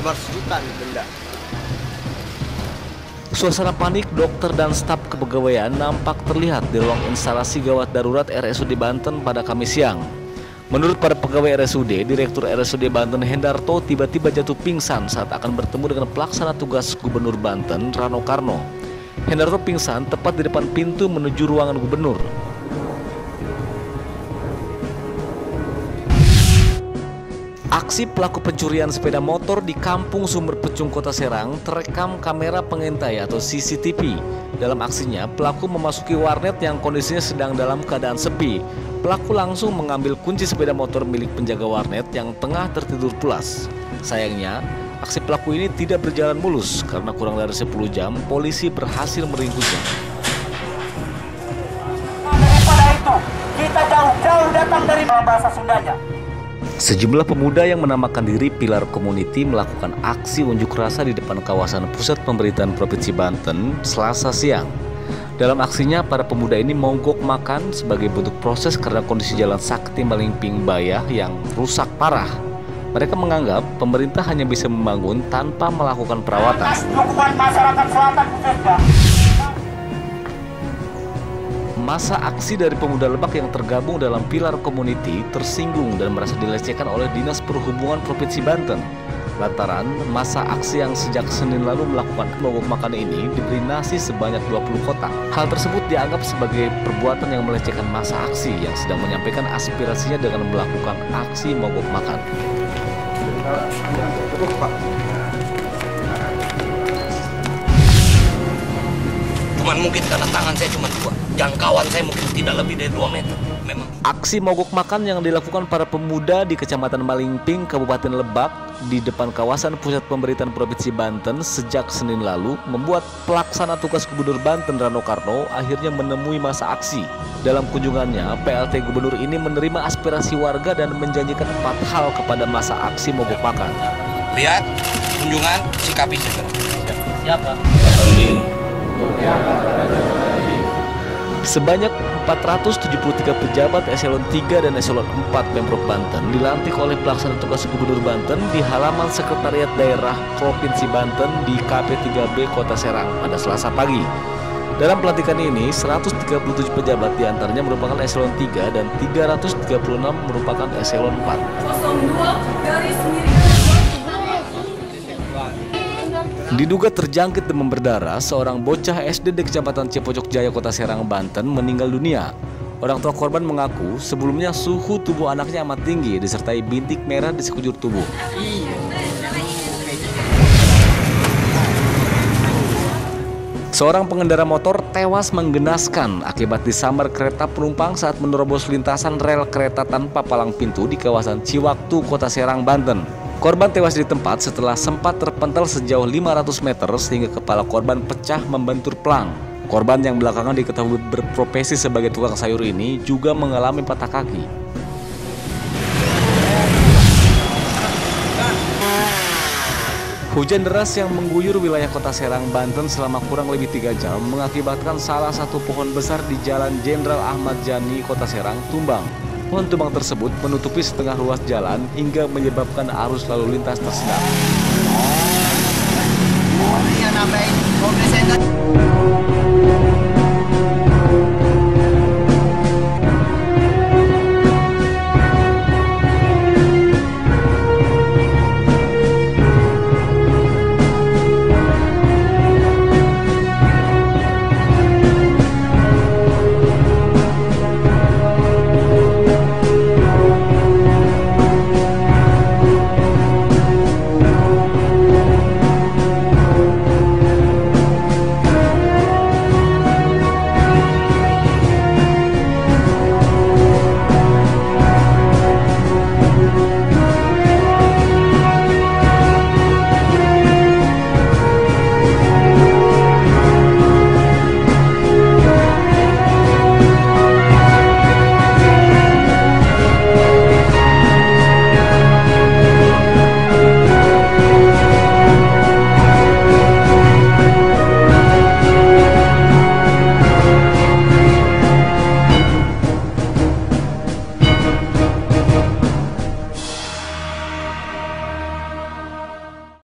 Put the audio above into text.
500 juta nih denda. Suasana panik dokter dan staf kepegawaian nampak terlihat di ruang instalasi gawat darurat RSUD Banten pada Kamis siang. Menurut para pegawai RSUD, Direktur RSUD Banten Hendarto tiba-tiba jatuh pingsan saat akan bertemu dengan pelaksana tugas Gubernur Banten Rano Karno. Hendarto pingsan tepat di depan pintu menuju ruangan gubernur. Aksi pelaku pencurian sepeda motor di Kampung Sumber Pecung, Kota Serang terekam kamera pengintai atau CCTV. Dalam aksinya, pelaku memasuki warnet yang kondisinya sedang dalam keadaan sepi. Pelaku langsung mengambil kunci sepeda motor milik penjaga warnet yang tengah tertidur pulas. Sayangnya, aksi pelaku ini tidak berjalan mulus karena kurang dari 10 jam polisi berhasil meringkusnya. Daripada itu, kita jauh-jauh datang dari bahasa Sundanya. Sejumlah pemuda yang menamakan diri Pilar Community melakukan aksi unjuk rasa di depan kawasan Pusat Pemerintahan Provinsi Banten Selasa siang. Dalam aksinya, para pemuda ini mogok makan sebagai bentuk proses karena kondisi Jalan Sakti Malingping Bayah yang rusak parah. Mereka menganggap pemerintah hanya bisa membangun tanpa melakukan perawatan. Dukungan masyarakat selatan khususnya. Masa aksi dari pemuda Lebak yang tergabung dalam Pilar Community tersinggung dan merasa dilecehkan oleh Dinas Perhubungan Provinsi Banten. Lantaran masa aksi yang sejak Senin lalu melakukan mogok makan ini diberi nasi sebanyak 20 kotak. Hal tersebut dianggap sebagai perbuatan yang melecehkan masa aksi yang sedang menyampaikan aspirasinya dengan melakukan aksi mogok makan. Cuman mungkin karena tangan saya cuma 2, jangkauan saya mungkin tidak lebih dari 2 meter. Memang. Aksi mogok makan yang dilakukan para pemuda di Kecamatan Malingping, Kabupaten Lebak di depan kawasan Pusat Pemerintahan Provinsi Banten sejak Senin lalu membuat pelaksana tugas Gubernur Banten Rano Karno akhirnya menemui masa aksi. Dalam kunjungannya, PLT Gubernur ini menerima aspirasi warga dan menjanjikan 4 hal kepada masa aksi mogok makan. Lihat, kunjungan, sikapi segera. Siapa? Sebanyak 473 pejabat eselon 3 dan eselon 4 Pemprov Banten dilantik oleh pelaksana tugas Gubernur Banten di halaman Sekretariat Daerah Provinsi Banten di KP3B Kota Serang pada Selasa pagi. Dalam pelantikan ini, 137 pejabat diantaranya merupakan eselon 3 dan 336 merupakan eselon 4. 02 Diduga terjangkit demam berdarah, seorang bocah SD di Kecamatan Cipojok Jaya, Kota Serang, Banten meninggal dunia. Orang tua korban mengaku sebelumnya suhu tubuh anaknya amat tinggi disertai bintik merah di sekujur tubuh. Seorang pengendara motor tewas menggenaskan akibat disambar kereta penumpang saat menerobos lintasan rel kereta tanpa palang pintu di kawasan Ciwaktu, Kota Serang, Banten. Korban tewas di tempat setelah sempat terpental sejauh 500 meter sehingga kepala korban pecah membentur pelang. Korban yang belakangan diketahui berprofesi sebagai tukang sayur ini juga mengalami patah kaki. Hujan deras yang mengguyur wilayah Kota Serang, Banten selama kurang lebih 3 jam mengakibatkan salah satu pohon besar di Jalan Jenderal Ahmad Yani, Kota Serang, tumbang. Pohon tumbang tersebut menutupi setengah ruas jalan hingga menyebabkan arus lalu lintas tersendat. Yang nambahin mobil saya